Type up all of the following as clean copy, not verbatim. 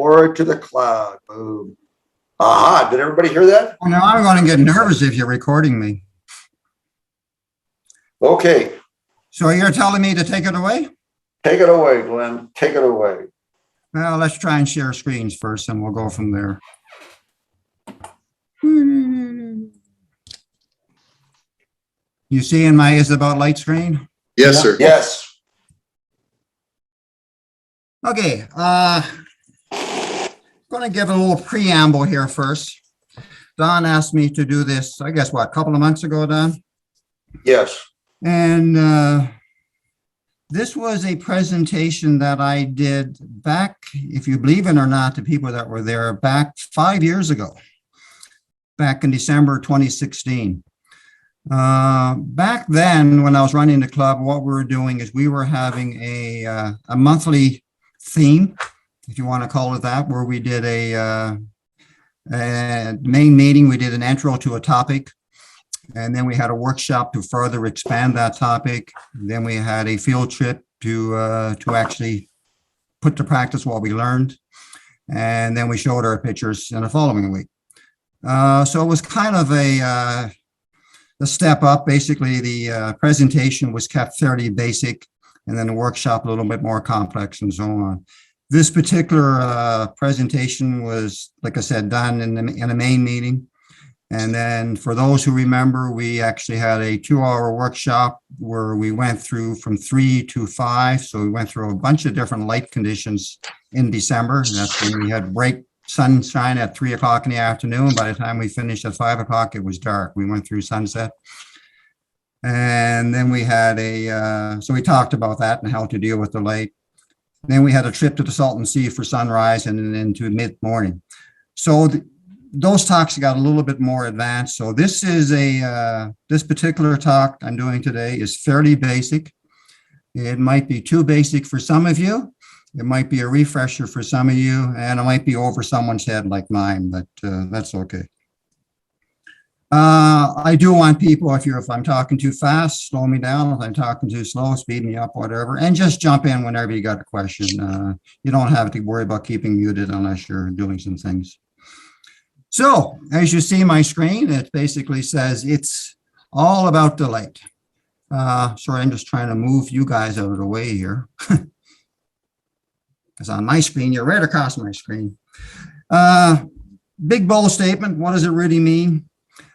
or to the cloud. Boom. Aha, did everybody hear that? Well, now I'm going to get nervous if you're recording me. Okay, So you're telling me to take it away? take it away, Glenn. Take it away. Well, let's try and share screens first and we'll go from there. You see in my Is It About Light screen? Yes, sir. Yes. Okay, going to give a little preamble here first. Don asked me to do this, I guess, what, a couple of months ago, Don? Yes. And this was a presentation that I did back, if you believe it or not, to people that were there back 5 years ago, back in December 2016. Back then, when I was running the club, what we were doing is we were having a monthly theme, if you want to call it that, where we did a main meeting. We did an intro to a topic, and then we had a workshop to further expand that topic. Then we had a field trip to actually put to practice what we learned, and then we showed our pictures in the following week. So it was kind of a step up. Basically, the presentation was kept fairly basic, and then the workshop a little bit more complex and so on. This particular presentation was, like I said, done in a main meeting. And then for those who remember, we actually had a 2-hour workshop where we went through from 3 to 5. So we went through a bunch of different light conditions in December. That's when we had break sunshine at 3 o'clock in the afternoon. By the time we finished at 5 o'clock, it was dark. We went through sunset. And then we had so we talked about that and how to deal with the light. Then we had a trip to the Salton Sea for sunrise and then into mid-morning. So those talks got a little bit more advanced. So this is this particular talk I'm doing today is fairly basic. It might be too basic for some of you. It might be a refresher for some of you, and it might be over someone's head like mine, but that's okay. I do want people, if I'm talking too fast, slow me down. If I'm talking too slow, speed me up, whatever, and just jump in whenever you got a question. You don't have to worry about keeping muted unless you're doing some things. So as you see my screen, it basically says it's all about the light. Sorry, I'm just trying to move you guys out of the way here. Because on my screen, you're right across my screen. Big bold statement. What does it really mean?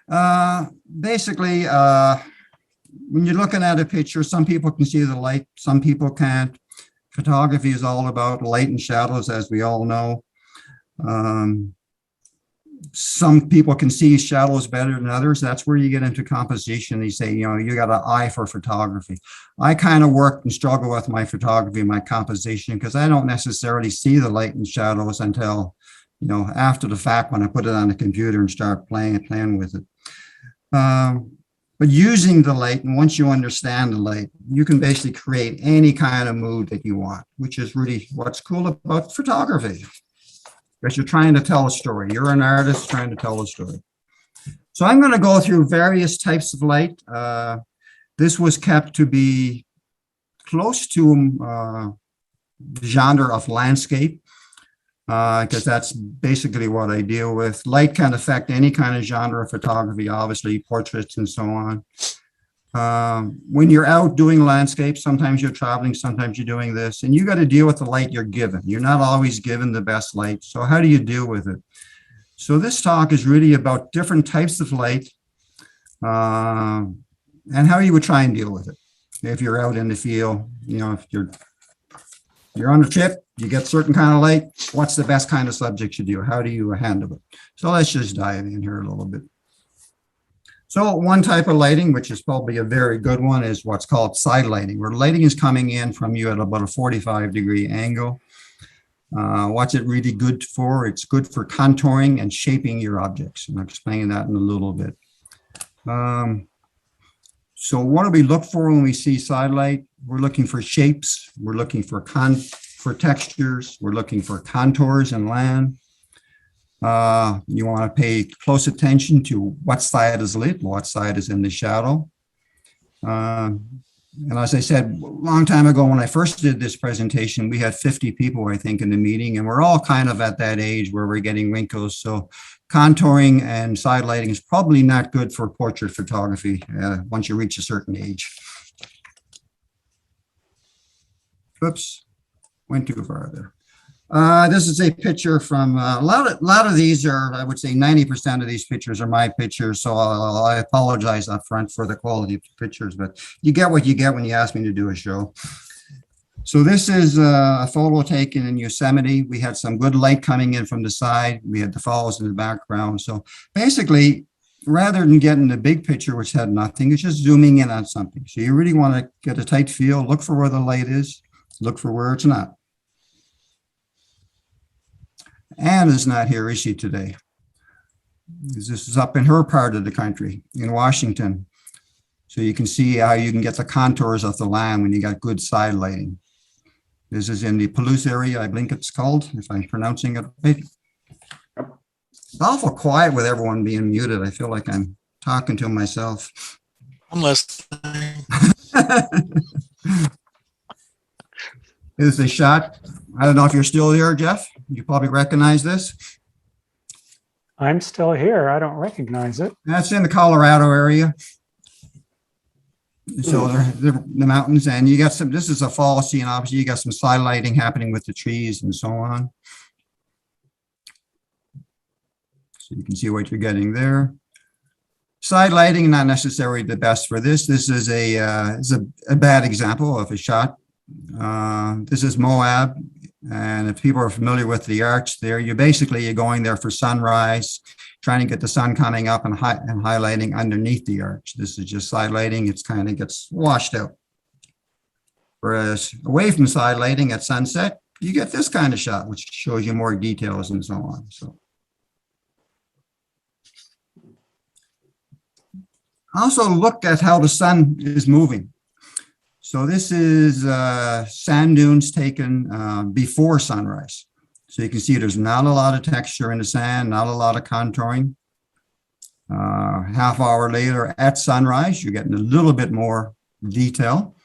Basically, when you're looking at a picture, some people can see the light, some people can't. Photography is all about light and shadows, as we all know. Some people can see shadows better than others. That's where you get into composition. You say, you got an eye for photography. I kind of work and struggle with my photography, my composition, because I don't necessarily see the light and shadows until, after the fact when I put it on the computer and start playing with it. But using the light, and once you understand the light, you can basically create any kind of mood that you want, which is really what's cool about photography. Because you're trying to tell a story. You're an artist trying to tell a story. So I'm going to go through various types of light. This was kept to be close to the genre of landscape, because that's basically what I deal with. Light can affect any kind of genre of photography, obviously, portraits and so on. When you're out doing landscape, sometimes you're traveling, sometimes you're doing this, and you got to deal with the light you're given. You're not always given the best light. So how do you deal with it? So this talk is really about different types of light and how you would try and deal with it. If you're out in the field, if you're on a trip, you get certain kind of light, what's the best kind of subject you do? How do you handle it? So let's just dive in here a little bit. So one type of lighting, which is probably a very good one, is what's called side lighting, where lighting is coming in from you at about a 45-degree angle. What's it really good for? It's good for contouring and shaping your objects. And I'll explain that in a little bit. So what do we look for when we see side light? We're looking for shapes. We're looking for textures. We're looking for contours and land. You want to pay close attention to what side is lit, what side is in the shadow. And as I said, a long time ago, when I first did this presentation, we had 50 people, I think, in the meeting, and we're all kind of at that age where we're getting wrinkles. So contouring and side lighting is probably not good for portrait photography once you reach a certain age. Oops, went too far there. This is a picture from a lot of these are, I would say 90% of these pictures are my pictures. So I apologize up front for the quality of the pictures, but you get what you get when you ask me to do a show. So this is a photo taken in Yosemite. We had some good light coming in from the side. We had the falls in the background. So basically, rather than getting the big picture, which had nothing, it's just zooming in on something. So you really want to get a tight feel, look for where the light is, look for where it's not. Anne is not here, is she, today? This is up in her part of the country, in Washington. So you can see how you can get the contours of the land when you got good side lighting. This is in the Palouse area, I think it's called, if I'm pronouncing it right. It's awful quiet with everyone being muted. I feel like I'm talking to myself. I'm listening. Here's the shot. I don't know if you're still there, Jeff. You probably recognize this. I'm still here. I don't recognize it. That's in the Colorado area. So they're the mountains, and you got some, this is a fall scene, obviously you got some side lighting happening with the trees and so on. So you can see what you're getting there. Side lighting, not necessarily the best for this. This is a bad example of a shot. This is Moab, and if people are familiar with the arch there, you're going there for sunrise, trying to get the sun coming up and highlighting underneath the arch. This is just side lighting. It's kind of gets washed out. Whereas away from side lighting at sunset, you get this kind of shot, which shows you more details and so on. So also look at how the sun is moving. So this is sand dunes taken before sunrise. So you can see there's not a lot of texture in the sand, not a lot of contouring. Half hour later at sunrise, you're getting a little bit more detail.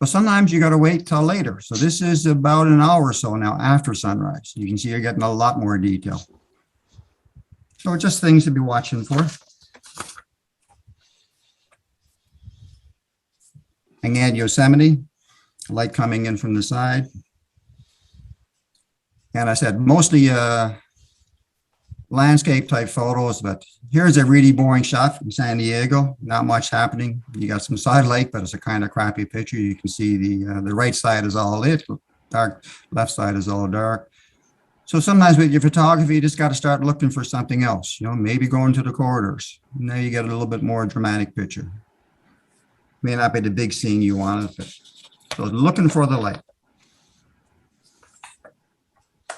But sometimes you got to wait till later. So this is about an hour or so now after sunrise. You can see you're getting a lot more detail. So just things to be watching for. Again, Yosemite, light coming in from the side. And I said, mostly landscape type photos, but here's a really boring shot from San Diego. Not much happening. You got some side light, but it's a kind of crappy picture. You can see the right side is all lit, dark, left side is all dark. So sometimes with your photography, you just got to start looking for something else, you know, maybe going to the corridors. Now you get a little bit more dramatic picture. May not be the big scene you wanted, but so looking for the light.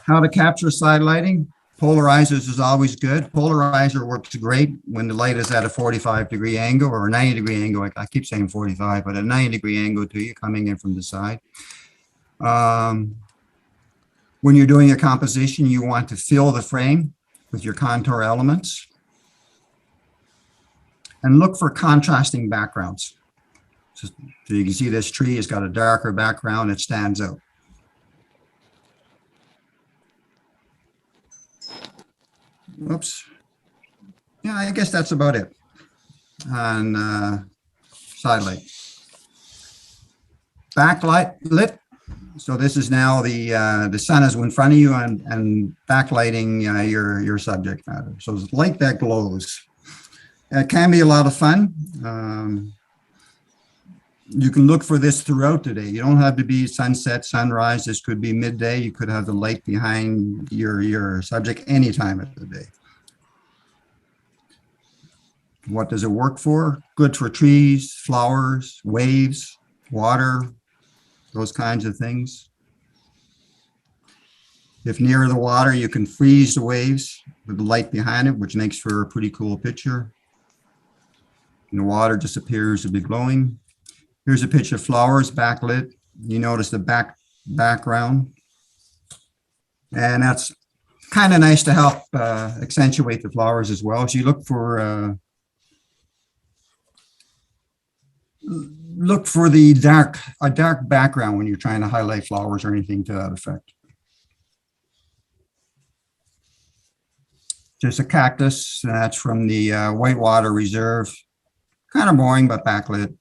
How to capture side lighting. Polarizers is always good. Polarizer works great when the light is at a 45-degree angle or a 90-degree angle. I keep saying 45, but a 90-degree angle to you coming in from the side. When you're doing a composition, you want to fill the frame with your contour elements. And look for contrasting backgrounds. So you can see this tree has got a darker background, it stands out. Oops. Yeah, I guess that's about it on side light. Backlight lit. So this is now the sun is in front of you and backlighting your subject matter. So it's light that glows. It can be a lot of fun. You can look for this throughout the day. You don't have to be sunset, sunrise. This could be midday. You could have the light behind your subject any time of the day. What does it work for? Good for trees, flowers, waves, water, those kinds of things. If near the water, you can freeze the waves with the light behind it, which makes for a pretty cool picture. And the water just appears to be glowing. Here's a picture of flowers backlit. You notice the background. And that's kind of nice to help accentuate the flowers as well. So you look for look for a dark background when you're trying to highlight flowers or anything to that effect. Just a cactus, that's from the Whitewater Reserve. Kind of boring, but backlit.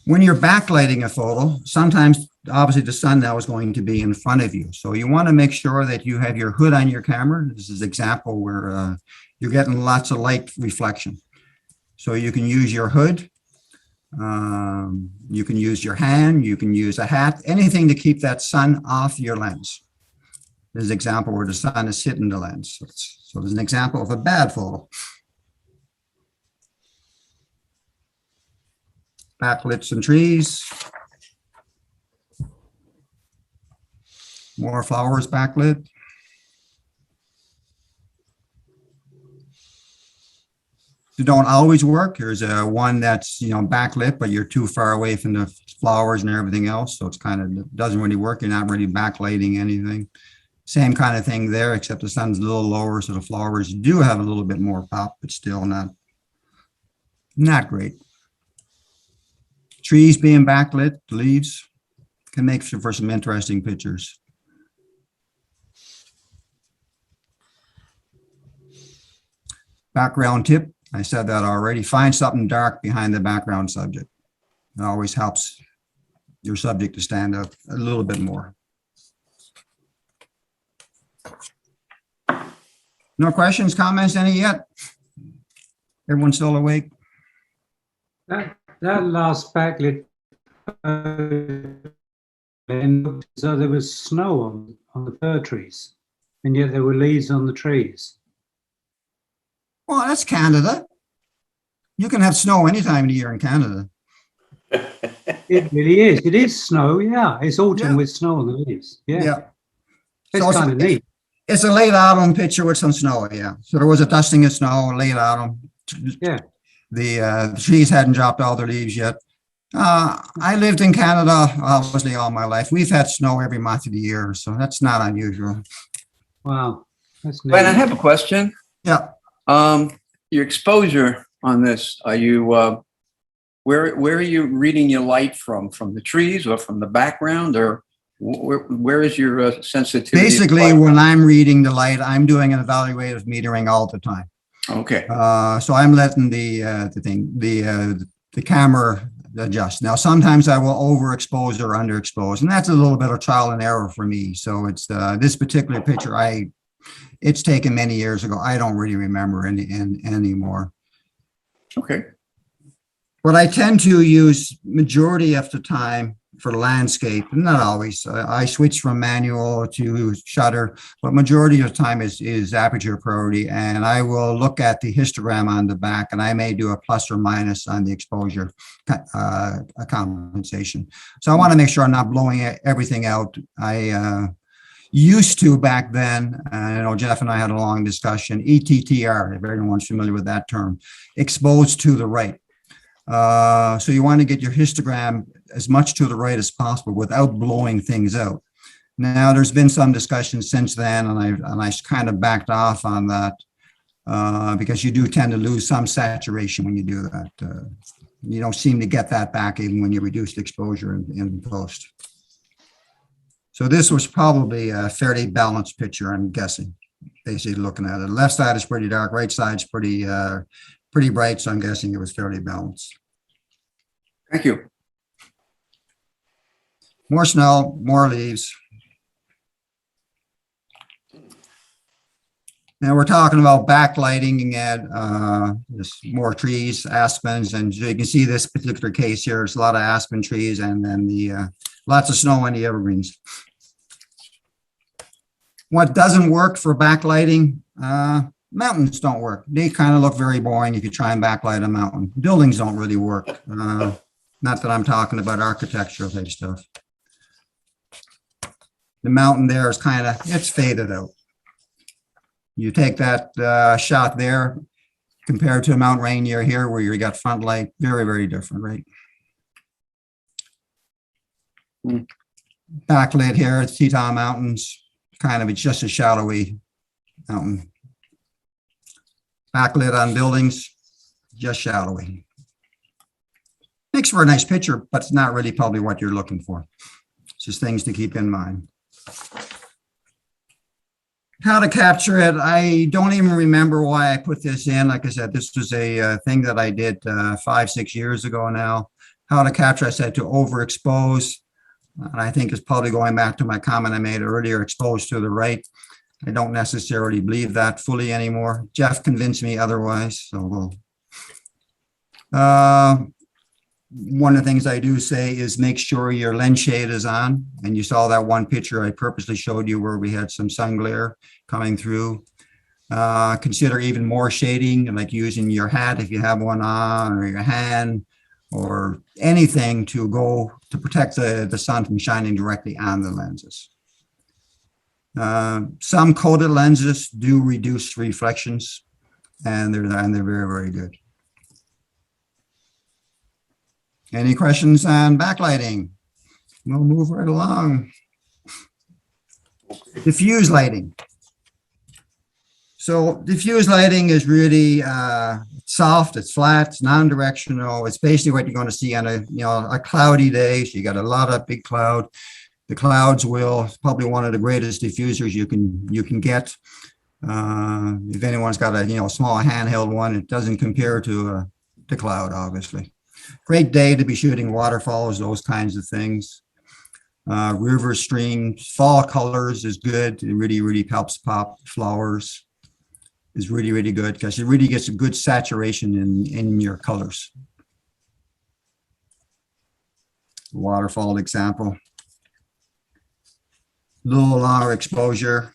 When you're backlighting a photo, sometimes obviously the sun now is going to be in front of you. So you want to make sure that you have your hood on your camera. This is an example where you're getting lots of light reflection. So you can use your hood. You can use your hand. You can use a hat, anything to keep that sun off your lens. There's an example where the sun is hitting the lens. So there's an example of a bad photo. Backlit some trees. More flowers backlit. They don't always work. There's one that's, backlit, but you're too far away from the flowers and everything else. So it's kind of doesn't really work. You're not really backlighting anything. Same kind of thing there, except the sun's a little lower. So the flowers do have a little bit more pop, but still not great. Trees being backlit, leaves can make for some interesting pictures. Background tip, I said that already. Find something dark behind the background subject. It always helps your subject to stand out a little bit more. No questions, comments, any yet? Everyone still awake? That last backlit, so there was snow on the fir trees, and yet there were leaves on the trees. Well, that's Canada. You can have snow any time of the year in Canada. It really is. It is snow, yeah. It's autumn Yeah. with snow on the leaves. Yeah. It's So kind of neat. It's a late autumn picture with some snow, yeah. So there was a dusting of snow, late autumn. Yeah. The trees hadn't dropped all their leaves yet. I lived in Canada, obviously, all my life. We've had snow every month of the year, so that's not unusual. Wow. That's neat. Glenn, I have a question. Yeah. Your exposure on this, are you, where are you reading your light from? From the trees or from the background, or where is your sensitivity? Basically, when I'm reading the light, I'm doing an evaluative metering all the time. Okay. So I'm letting the camera adjust. Now, sometimes I will overexpose or underexpose, and that's a little bit of trial and error for me. So it's this particular picture, it's taken many years ago. I don't really remember anymore. Okay. But I tend to use majority of the time for landscape, not always. I switch from manual to shutter, but majority of the time is aperture priority, and I will look at the histogram on the back, and I may do a plus or minus on the exposure compensation. So I want to make sure I'm not blowing everything out. I used to back then, I know Jeff and I had a long discussion, ETTR, if everyone's familiar with that term, exposed to the right. So you want to get your histogram as much to the right as possible without blowing things out. Now, there's been some discussion since then, and I kind of backed off on that because you do tend to lose some saturation when you do that. You don't seem to get that back even when you reduce the exposure in post. So this was probably a fairly balanced picture, I'm guessing, basically looking at it. The left side is pretty dark, right side's pretty bright, so I'm guessing it was fairly balanced. Thank you. More snow, more leaves. Now we're talking about backlighting and just more trees, aspens, and you can see this particular case here. There's a lot of aspen trees, and then the lots of snow on the evergreens. What doesn't work for backlighting? Mountains don't work. They kind of look very boring if you try and backlight a mountain. Buildings don't really work. Not that I'm talking about architectural type stuff. The mountain there is kind of, it's faded out. You take that shot there compared to Mount Rainier here where you got front light, very, very different, right? Backlit here at Teton Mountains, kind of, it's just a shadowy mountain. Backlit on buildings, just shadowy. makes for a nice picture, but it's not really probably what you're looking for. Just things to keep in mind. How to capture it, I don't even remember why I put this in. Like I said, this was a thing that I did 5-6 years ago now. How to capture, I said to overexpose. And I think it's probably going back to my comment I made earlier, exposed to the right. I don't necessarily believe that fully anymore. Jeff convinced me otherwise, so one of the things I do say is make sure your lens shade is on. And you saw that one picture I purposely showed you where we had some sun glare coming through. Consider even more shading, like using your hat if you have one on, or your hand, or anything to protect the sun from shining directly on the lenses. Some coated lenses do reduce reflections, and they're very, very good. Any questions on backlighting? We'll move right along. Diffuse lighting. So diffuse lighting is really soft, it's flat, it's non-directional. It's basically what you're going to see on a cloudy day. So you got a lot of big cloud. The clouds will probably one of the greatest diffusers you can get. If anyone's got a small handheld one, it doesn't compare to the cloud, obviously. Great day to be shooting waterfalls, those kinds of things. River streams, fall colors is good. It really, really helps pop flowers. Is really, really good because it really gets a good saturation in your colors. Waterfall example. Little longer exposure.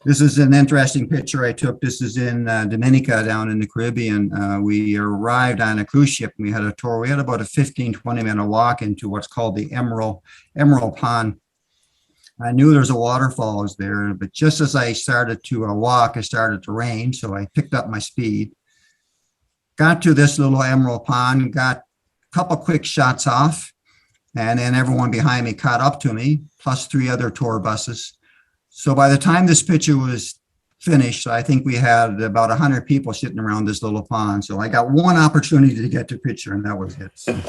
This is an interesting picture I took. This is in Dominica down in the Caribbean. We arrived on a cruise ship and we had a tour. We had about a 15-20 minute walk into what's called the Emerald Pond. I knew there's a waterfall there, but just as I started to walk, it started to rain. So I picked up my speed, got to this little Emerald Pond, got a couple quick shots off, and then everyone behind me caught up to me, plus 3 other tour buses. So by the time this picture was finished, I think we had about 100 people sitting around this little pond. So I got one opportunity to get the picture, and that was it. So.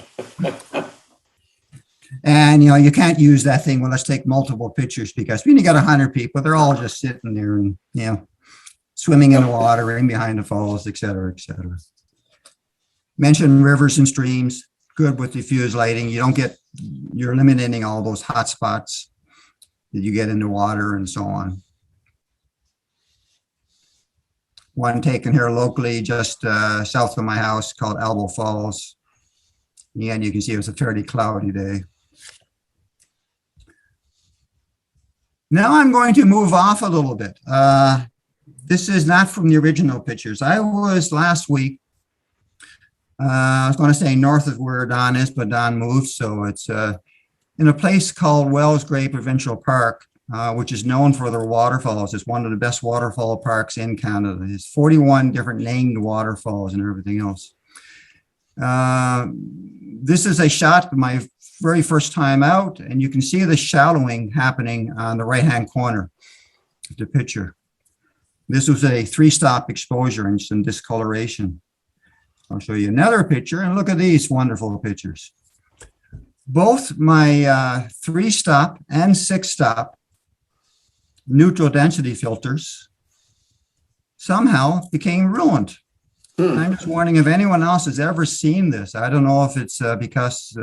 And, you can't use that thing, well, let's take multiple pictures, because when you got 100 people, they're all just sitting there and, swimming in the water, in behind the falls, et cetera, et cetera. Mentioned rivers and streams, good with diffuse lighting. You're eliminating all those hot spots that you get in the water and so on. One taken here locally, just south of my house, called Elbow Falls. And you can see it was a fairly cloudy day. Now I'm going to move off a little bit. This is not from the original pictures. I was last week, I was going to say north of where Don is, but Don moved. So it's in a place called Wellsgrave Provincial Park, which is known for their waterfalls. It's one of the best waterfall parks in Canada. It's 41 different named waterfalls and everything else. This is a shot of my very first time out, and you can see the shallowing happening on the right-hand corner of the picture. This was a 3-stop exposure and some discoloration. I'll show you another picture, and look at these wonderful pictures. Both my 3-stop and 6-stop neutral density filters somehow became ruined. I'm just wondering if anyone else has ever seen this. I don't know if it's because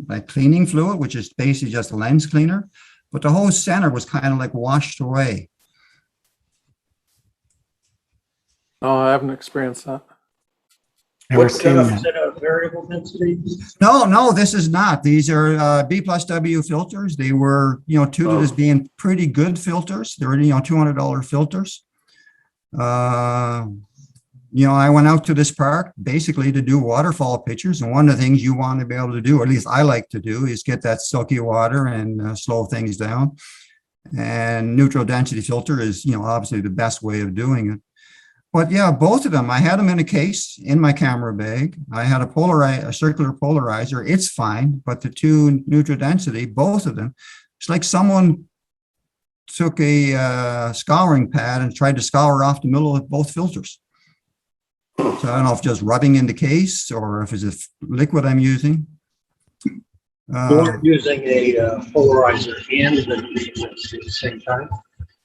like cleaning fluid, which is basically just a lens cleaner, but the whole center was kind of like washed away. No, I haven't experienced that. Never What's seen that? that. Is it a variable density? No, this is not. These are B+W filters. They were, touted as being pretty good filters. They were, $200 filters. I went out to this park basically to do waterfall pictures. And one of the things you want to be able to do, or at least I like to do, is get that silky water and slow things down. And neutral density filter is, obviously the best way of doing it. But yeah, both of them, I had them in a case in my camera bag. I had a circular polarizer. It's fine, but the 2 neutral density, both of them, it's like someone took a scouring pad and tried to scour off the middle of both filters. So I don't know if just rubbing in the case or if it's a liquid I'm using. You're using a polarizer and the diffuser at the same time?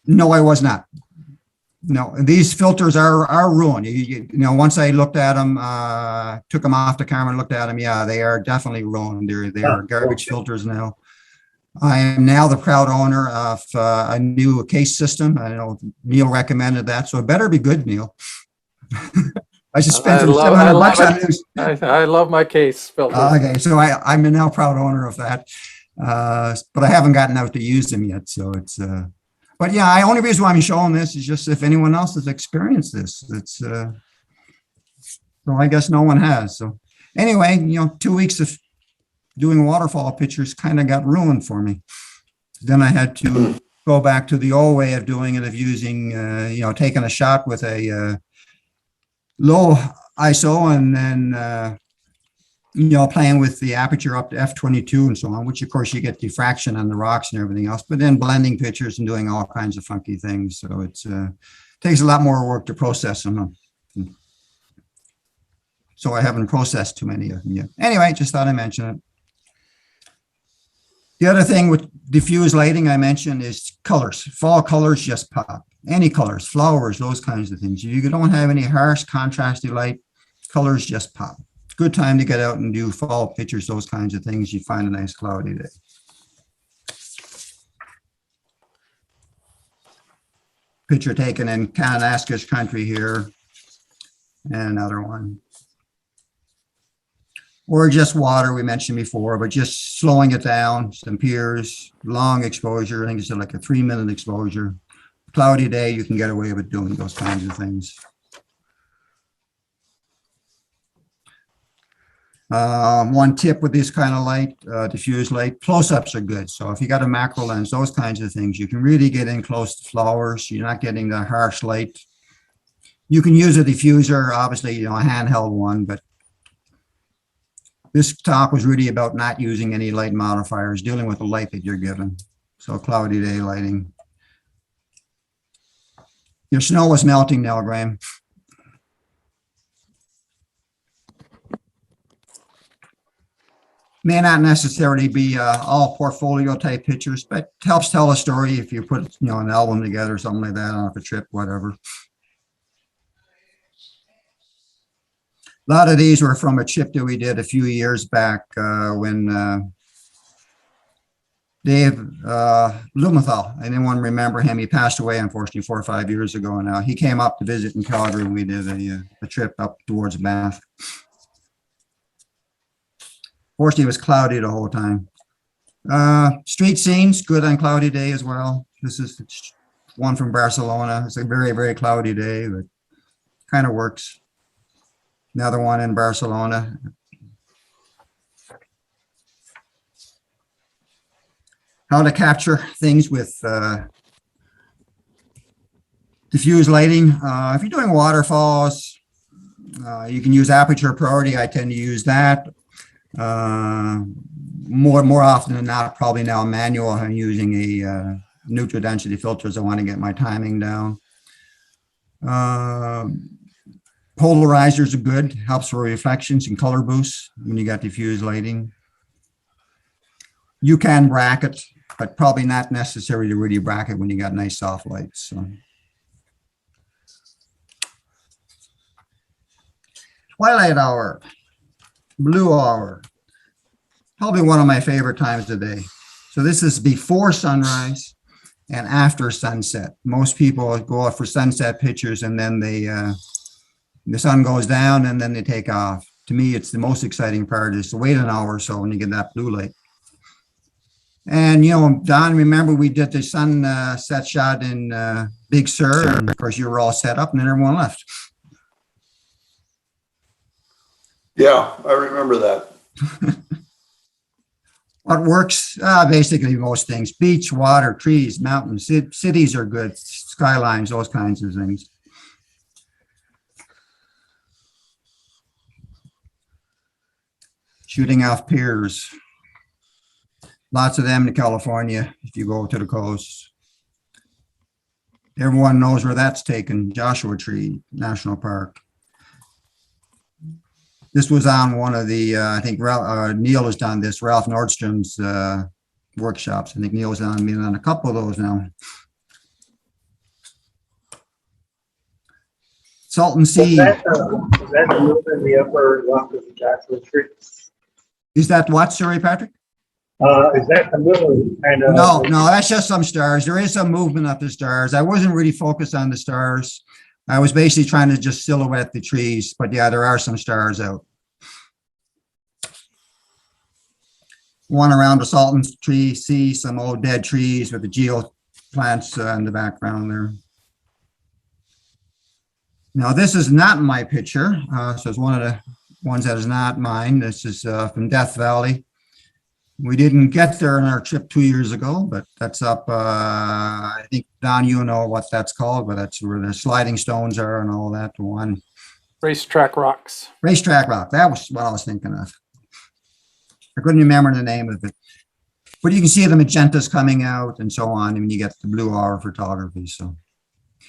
No, I was not. No, these filters are ruined. You know, once I looked at them, took them off the camera and looked at them, yeah, they are definitely ruined. They're garbage filters now. I am now the proud owner of a new case system. I know Neil recommended that, so it better be good, Neil. I should spend some $700 on this. I love my case filters. Okay, so I'm a now proud owner of that. But I haven't gotten out to use them yet, so it's, but yeah, the only reason why I'm showing this is just if anyone else has experienced this, it's, so I guess no one has. So anyway, 2 weeks of doing waterfall pictures kind of got ruined for me. Then I had to go back to the old way of doing it, of using, taking a shot with a low ISO and then, playing with the aperture up to f/22 and so on, which of course you get diffraction on the rocks and everything else, but then blending pictures and doing all kinds of funky things. So it's takes a lot more work to process them. So I haven't processed too many of them yet. Anyway, just thought I'd mention it. The other thing with diffuse lighting I mentioned is colors. Fall colors just pop. Any colors, flowers, those kinds of things. If you don't have any harsh contrasty light, colors just pop. Good time to get out and do fall pictures, those kinds of things. You find a nice cloudy day. Picture taken in Kananaskis country here. And another one. Or just water we mentioned before, but just slowing it down, some piers, long exposure. I think it's like a 3-minute exposure. Cloudy day, you can get away with doing those kinds of things. One tip with this kind of light, diffuse light, close-ups are good. So if you got a macro lens, those kinds of things, you can really get in close to flowers. You're not getting the harsh light. You can use a diffuser, obviously, a handheld one, but this talk was really about not using any light modifiers, dealing with the light that you're given. So cloudy day lighting. Your snow was melting now, Graham. May not necessarily be all portfolio type pictures, but helps tell a story if you put an album together or something like that on a trip, whatever. A lot of these were from a trip that we did a few years back when Dave Lumenthal, anyone remember him? He passed away, unfortunately, 4 or 5 years ago now. He came up to visit in Calgary and we did a trip up towards Banff. Fortunately, it was cloudy the whole time. Street scenes, good on cloudy day as well. This is one from Barcelona. It's a very, very cloudy day, but kind of works. Another one in Barcelona. How to capture things with diffuse lighting. If you're doing waterfalls, you can use aperture priority. I tend to use that. More often than not, probably now manual. I'm using a neutral density filters. I want to get my timing down. Polarizers are good, helps for reflections and color boosts when you got diffuse lighting. You can bracket, but probably not necessary to really bracket when you got nice soft lights. So. Twilight hour, blue hour, probably one of my favorite times of the day. So this is before sunrise and after sunset. Most people go out for sunset pictures and then the sun goes down and then they take off. To me, it's the most exciting part is to wait an hour or so when you get that blue light. And, Don, remember we did the sunset shot in Big Sur, and of course you were all set up and then everyone left. Yeah, I remember that. What works? Basically most things. Beach, water, trees, mountains, cities are good, skylines, those kinds of things. Shooting off piers. Lots of them in California, if you go to the coast. Everyone knows where that's taken, Joshua Tree National Park. This was on one of the, I think Neil has done this, Ralph Nordstrom's workshops. I think Neil's been on a couple of those now. Salton Is Sea, that the move in the upper left of the Joshua Tree? is that what, sorry, Patrick? Is that the moon kind of? No, that's just some stars. There is some movement of the stars. I wasn't really focused on the stars. I was basically trying to just silhouette the trees, but yeah, there are some stars out. One around the Salton tree, see some old dead trees with the geo plants in the background there. Now, this is not my picture. So it's one of the ones that is not mine. This is from Death Valley. We didn't get there on our trip 2 years ago, but that's up, I think, Don, you know what that's called, but that's where the sliding stones are and all that. One Racetrack rocks. Racetrack Rock. That was what I was thinking of. I couldn't remember the name of it. But you can see the magentas coming out and so on, and you get the blue hour photography. So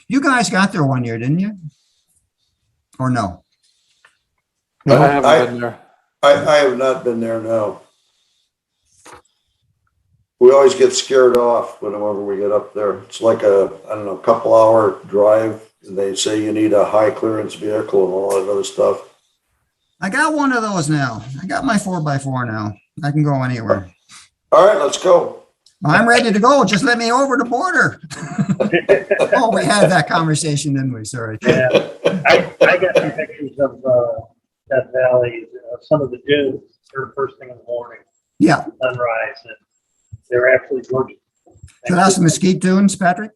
you guys got there 1 year, didn't you? Or no? I haven't been there. I have not been there, no. We always get scared off whenever we get up there. It's like a, I don't know, couple hour drive. And they say you need a high clearance vehicle and all that other stuff. I got one of those now. I got my 4x4 now. I can go anywhere. All right, let's go. I'm ready to go. Just let me over the border. Oh, we had that conversation, didn't we? Sorry. Yeah, I got some pictures of Death Valley, some of the dunes, or first thing in the morning, Yeah. sunrise, and they're absolutely gorgeous. So that's the Mesquite Dunes, Patrick?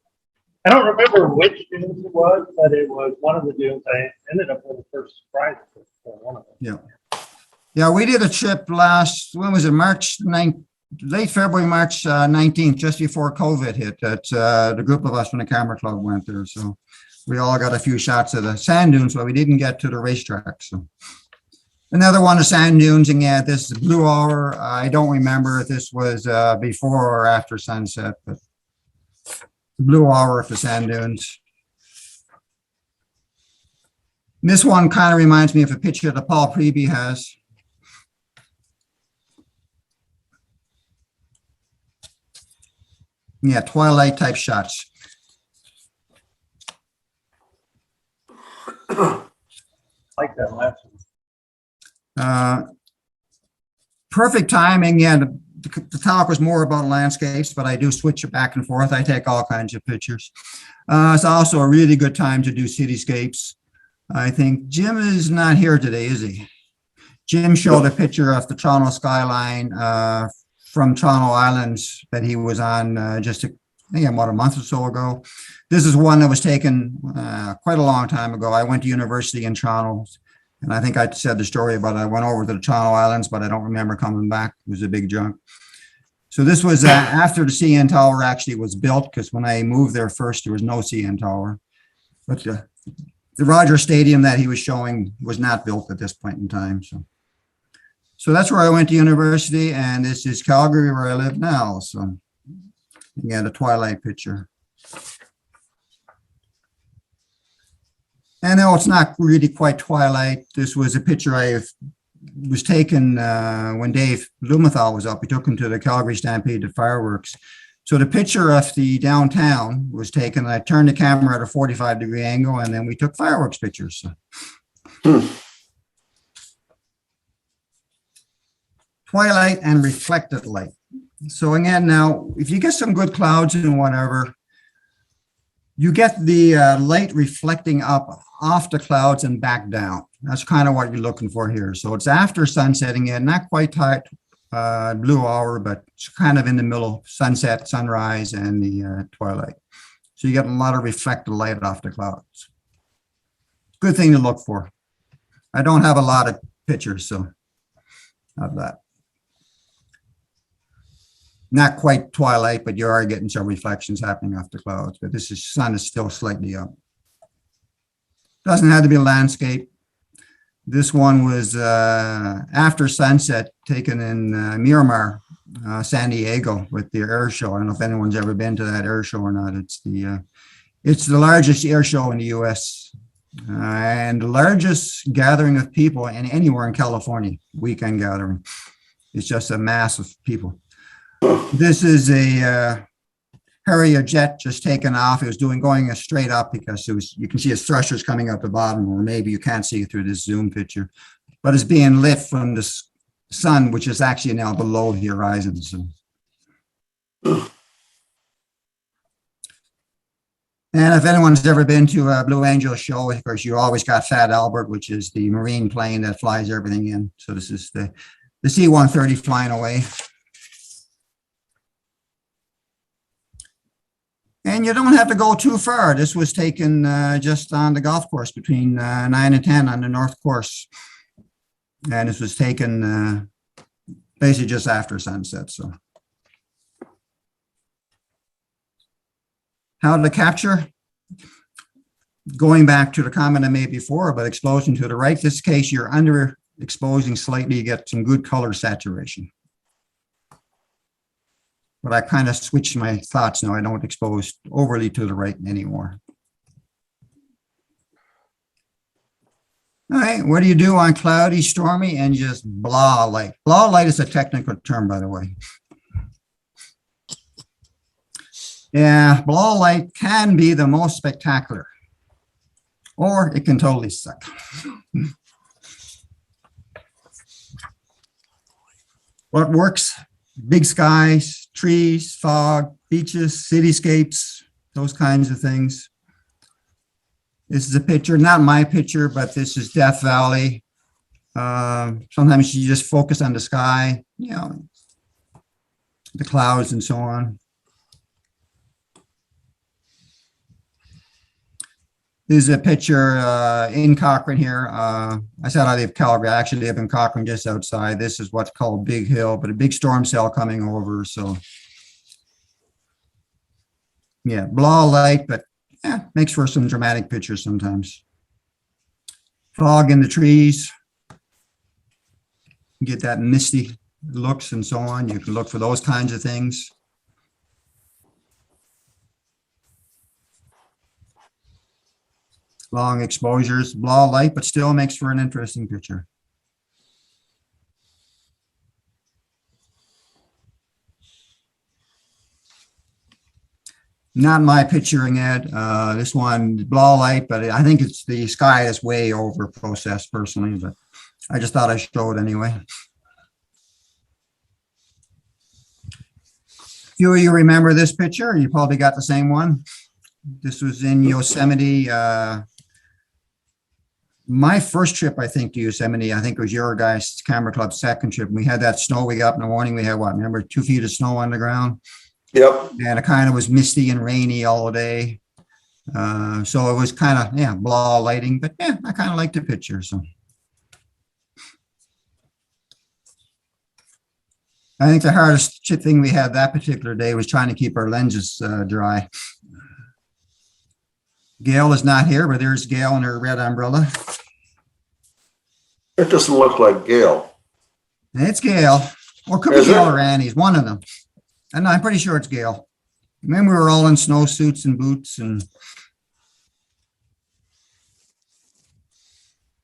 I don't remember which dunes it was, but it was one of the dunes. I ended up with the first surprise for one of them. Yeah, we did a trip when was it? March 9th, late February, March 19th, just before COVID hit. That the group of us from the Camera Club went there. So we all got a few shots of the sand dunes, but we didn't get to the racetrack. So another one of sand dunes, and yeah, this is Blue Hour. I don't remember if this was before or after sunset, but the Blue Hour of the sand dunes. And this one kind of reminds me of a picture that Paul Preby has. Yeah, twilight type shots. Like that last one. Perfect timing. Yeah, the talk was more about landscapes, but I do switch it back and forth. I take all kinds of pictures. It's also a really good time to do cityscapes. I think Jim is not here today, is he? Jim showed a picture of the Toronto skyline from Toronto Islands that he was on I think about a month or so ago. This is one that was taken quite a long time ago. I went to university in Toronto, and I think I said the story about I went over to the Toronto Islands, but I don't remember coming back. It was a big junk. So this was after the CN Tower actually was built, because when I moved there first, there was no CN Tower. But the Rogers Stadium that he was showing was not built at this point in time. So that's where I went to university, and this is Calgary, where I live now. So you got a twilight picture. And no, it's not really quite twilight. This was a picture was taken when Dave Blumenthal was up. We took him to the Calgary Stampede at fireworks. So the picture of the downtown was taken. I turned the camera at a 45-degree angle, and then we took fireworks pictures. Twilight and reflected light. So again, now, if you get some good clouds and whatever, you get the light reflecting up off the clouds and back down. That's kind of what you're looking for here. So it's after sunsetting in, not quite tight blue hour, but it's kind of in the middle, sunset, sunrise, and the twilight. So you get a lot of reflected light off the clouds. Good thing to look for. I don't have a lot of pictures, so not that. Not quite twilight, but you are getting some reflections happening off the clouds. But this sun is still slightly up. Doesn't have to be a landscape. This one was after sunset, taken in Miramar, San Diego, with the air show. I don't know if anyone's ever been to that air show or not. It's the largest air show in the U.S. And the largest gathering of people anywhere in California, weekend gathering. It's just a mass of people. This is a Harrier jet just taken off. It was going straight up because you can see its thrusters coming out the bottom, or maybe you can't see it through this zoom picture, but it's being lit from the sun, which is actually now below the horizon. So. And if anyone's ever been to a Blue Angel show, of course, you always got Fat Albert, which is the Marine plane that flies everything in. So this is the C-130 flying away. And you don't have to go too far. This was taken just on the golf course between 9 and 10 on the north course. And this was taken basically just after sunset. So how to capture? Going back to the comment I made before about explosion to the right, this case, you're under exposing slightly, you get some good color saturation. But I kind of switched my thoughts now. I don't expose overly to the right anymore. All right, what do you do on cloudy, stormy, and just blah light? Blah light is a technical term, by the way. Yeah, blah light can be the most spectacular, or it can totally suck. What works? Big skies, trees, fog, beaches, cityscapes, those kinds of things. This is a picture, not my picture, but this is Death Valley. Sometimes you just focus on the sky, you know, the clouds and so on. This is a picture in Cochrane here. I said I live Calgary. I actually live in Cochrane, just outside. This is what's called Big Hill, but a big storm cell coming over. So, yeah, blah light, but yeah, makes for some dramatic pictures sometimes. Fog in the trees. You get that misty looks and so on. You can look for those kinds of things. Long exposures, blah light, but still makes for an interesting picture. Not my picturing it. This one, blah light, but I think it's the sky is way over processed personally, but I just thought I showed anyway. Few of you remember this picture. You probably got the same one. This was in Yosemite. My first trip, I think, to Yosemite, I think it was your guys' Camera Club second trip. We had that snow. We got up in the morning. We had what? Remember, 2 feet of snow on the ground? Yep. And it kind of was misty and rainy all day. So it was kind of, yeah, blah lighting, but yeah, I kind of liked the picture. So I think the hardest thing we had that particular day was trying to keep our lenses dry. Gail is not here, but there's Gail in her red umbrella. It doesn't look like Gail. It's Gail, or could be Is it? Gail or Annie's, one of them. And I'm pretty sure it's Gail. Remember, we were all in snowsuits and boots, and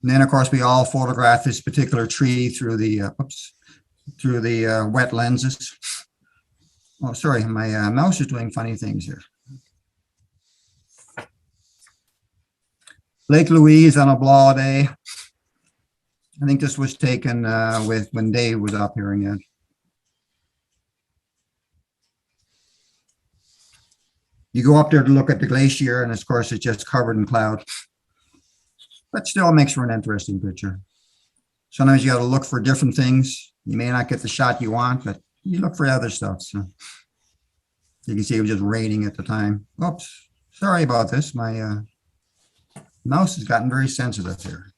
then, of course, we all photographed this particular tree through the wet lenses. Oh, sorry, my mouse is doing funny things here. Lake Louise on a blah day. I think this was taken when Dave was up here again. You go up there to look at the glacier, and of course, it's just covered in cloud. But still makes for an interesting picture. Sometimes you got to look for different things. You may not get the shot you want, but you look for other stuff. So you can see it was just raining at the time. Oops, sorry about this. My mouse has gotten very sensitive here.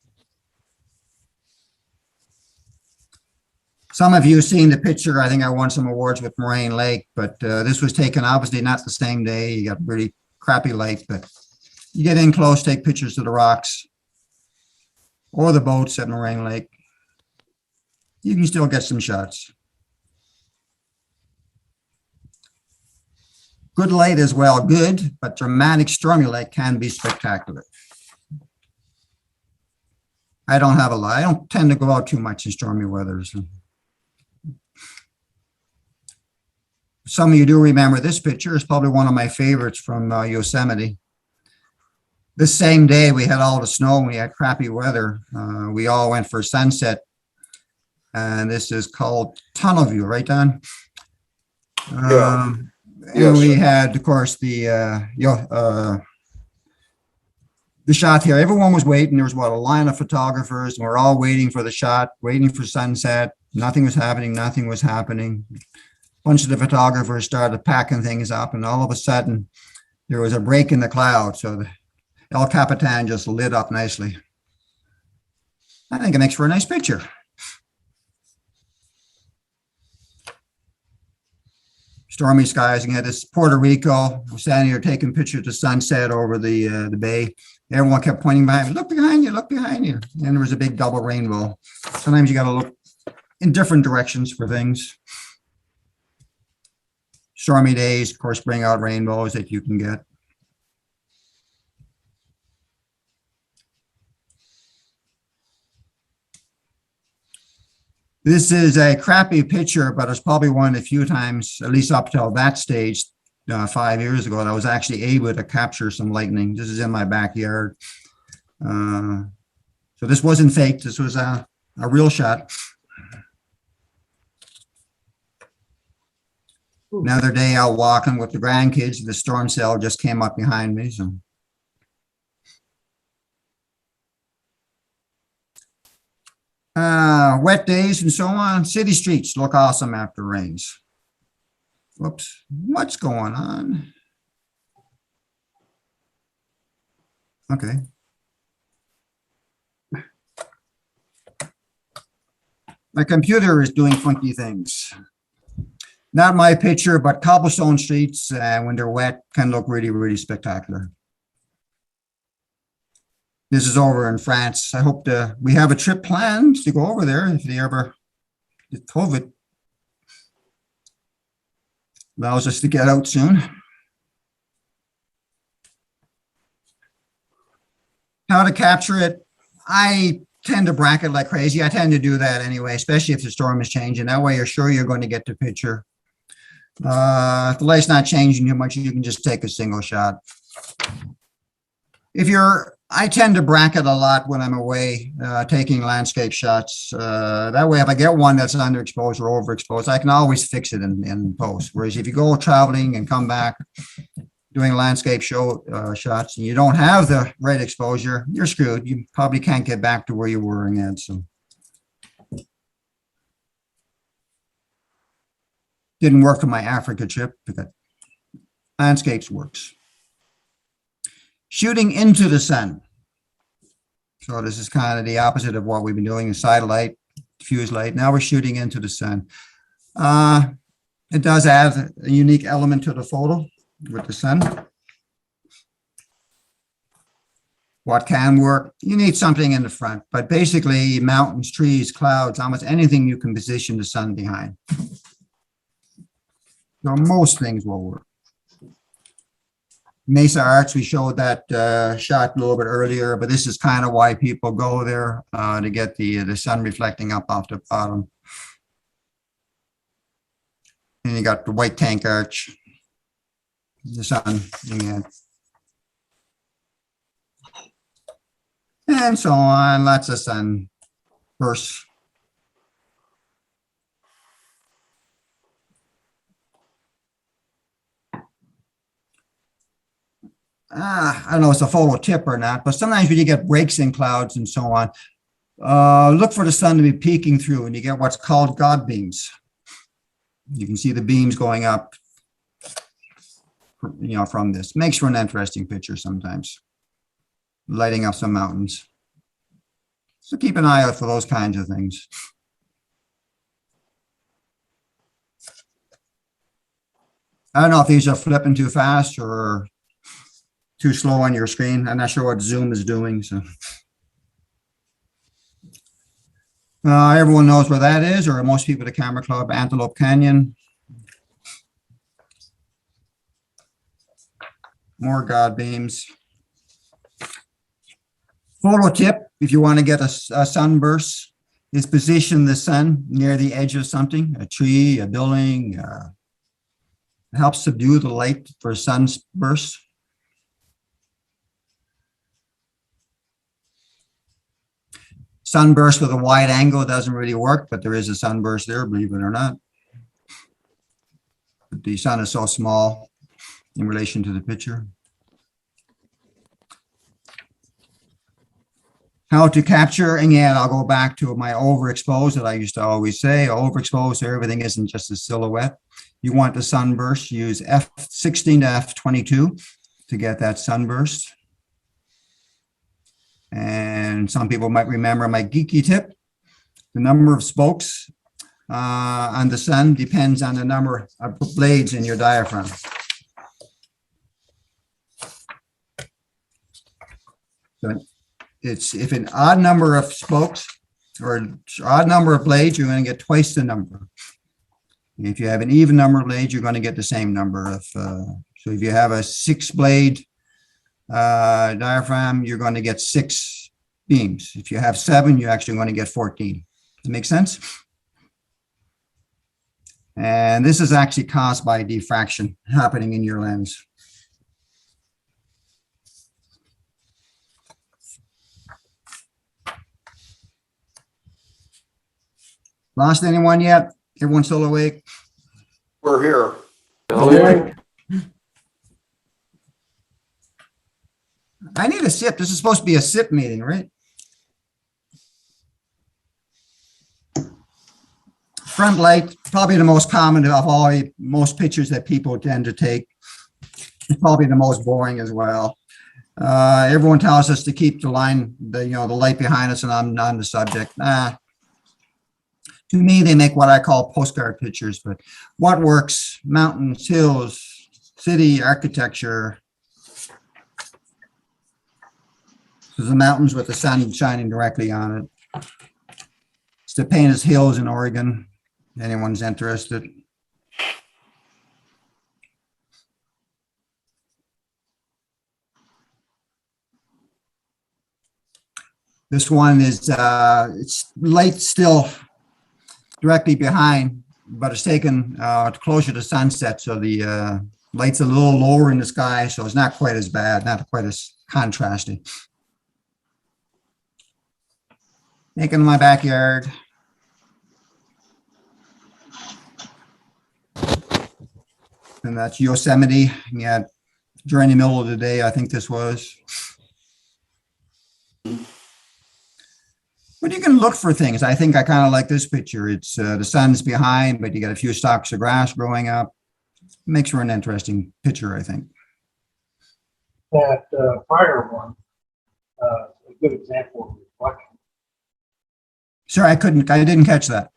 Some of you have seen the picture. I think I won some awards with Moraine Lake, but this was taken obviously not the same day. You got really crappy light, but you get in close, take pictures of the rocks or the boats at Moraine Lake. You can still get some shots. Good light as well, good, but dramatic stormy light can be spectacular. I don't have a lot. I don't tend to go out too much in stormy weather. So. Some of you do remember this picture. It's probably one of my favorites from Yosemite. This same day, we had all the snow and we had crappy weather. We all went for sunset. And this is called Tunnel View, right, Don? Yeah. And we Yes. had, of course, the shot here. Everyone was waiting. There was what, a line of photographers, and we're all waiting for the shot, waiting for sunset. Nothing was happening. Nothing was happening. A bunch of the photographers started packing things up, and all of a sudden, there was a break in the cloud. So the El Capitan just lit up nicely. I think it makes for a nice picture. Stormy skies. You had this Puerto Rico. We're standing here taking pictures of the sunset over the bay. Everyone kept pointing behind me. Look behind you. Look behind you. And there was a big double rainbow. Sometimes you got to look in different directions for things. Stormy days, of course, bring out rainbows that you can get. This is a crappy picture, but it's probably one of the few times, at least up till that stage, 5 years ago, that I was actually able to capture some lightning. This is in my backyard. So this wasn't fake. This was a real shot. Another day out walking with the grandkids. The storm cell just came up behind me. So. Wet days and so on. City streets look awesome after rains. Whoops, what's going on? Okay. My computer is doing funky things. Not my picture, but cobblestone streets when they're wet can look really, really spectacular. This is over in France. I hope we have a trip planned to go over there if they ever get COVID. Allows us to get out soon. How to capture it? I tend to bracket like crazy. I tend to do that anyway, especially if the storm is changing. That way you're sure you're going to get the picture. If the light's not changing too much, you can just take a single shot. I tend to bracket a lot when I'm away taking landscape shots. That way, if I get one that's underexposed or overexposed, I can always fix it in post. Whereas if you go traveling and come back doing landscape shots and you don't have the right exposure, you're screwed. You probably can't get back to where you were again. So. Didn't work for my Africa trip, but landscapes works. Shooting into the sun. So this is kind of the opposite of what we've been doing in side light, diffuse light. Now we're shooting into the sun. It does add a unique element to the photo with the sun. What can work? You need something in the front, but basically mountains, trees, clouds, almost anything you can position the sun behind. So most things will work. Mesa Arch, we showed that shot a little bit earlier, but this is kind of why people go there to get the sun reflecting up off the bottom. And you got the White Tank Arch, the sun, and so on. Lots of sun bursts. I don't know if it's a photo tip or not, but sometimes when you get breaks in clouds and so on, look for the sun to be peeking through and you get what's called God beams. You can see the beams going up, from this. Makes for an interesting picture sometimes, lighting up some mountains. So keep an eye out for those kinds of things. I don't know if these are flipping too fast or too slow on your screen. I'm not sure what Zoom is doing. So everyone knows where that is, or most people at the Camera Club, Antelope Canyon. More God beams. Photo tip, if you want to get a sunburst, is position the sun near the edge of something, a tree, a building. It helps subdue the light for sunburst. Sunburst with a wide angle doesn't really work, but there is a sunburst there, believe it or not. But the sun is so small in relation to the picture. How to capture, again, I'll go back to my overexposed that I used to always say, overexposed, so everything isn't just a silhouette. You want the sunburst, use F16 to F22 to get that sunburst. And some people might remember my geeky tip. The number of spokes on the sun depends on the number of blades in your diaphragm. So if an odd number of spokes or an odd number of blades, you're going to get twice the number. If you have an even number of blades, you're going to get the same number of. So if you have a 6-blade diaphragm, you're going to get 6 beams. If you have 7, you're actually going to get 14. Does it make sense? And this is actually caused by diffraction happening in your lens. Lost anyone yet? Everyone still awake? We're here. I need a sip. This is supposed to be a sip meeting, right? Front light, probably the most common of all, most pictures that people tend to take. It's probably the most boring as well. Everyone tells us to keep the light behind us, and I'm on the subject. To me, they make what I call postcard pictures, but what works? Mountains, hills, city architecture. So the mountains with the sun shining directly on it. Stupendous hills in Oregon. Anyone's interested? This one is it's light still directly behind, but it's taken closer to sunset, so the light's a little lower in the sky, so it's not quite as bad, not quite as contrasting. Taken in my backyard. And that's Yosemite. Yeah, during the middle of the day, I think this was. But you can look for things. I think I kind of like this picture. It's the sun's behind, but you got a few stalks of grass growing up. Makes for an interesting picture, I think. That prior one, a good example of reflection. Sorry, I didn't catch that.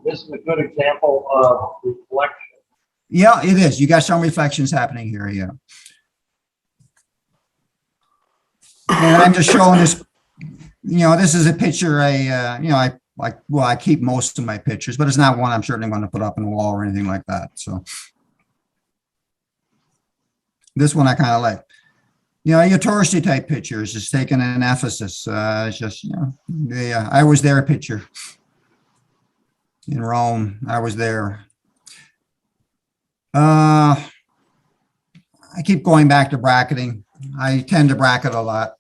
This is a good example of reflection. Yeah, it is. You got some reflections happening here, yeah. And I'm just showing this, this is a picture I keep most of my pictures, but it's not one I'm certainly going to put up on the wall or anything like that. So this one I kind of like. Your touristy type pictures is taken in Ephesus. It's just, I was there picture in Rome. I was there. I keep going back to bracketing. I tend to bracket a lot.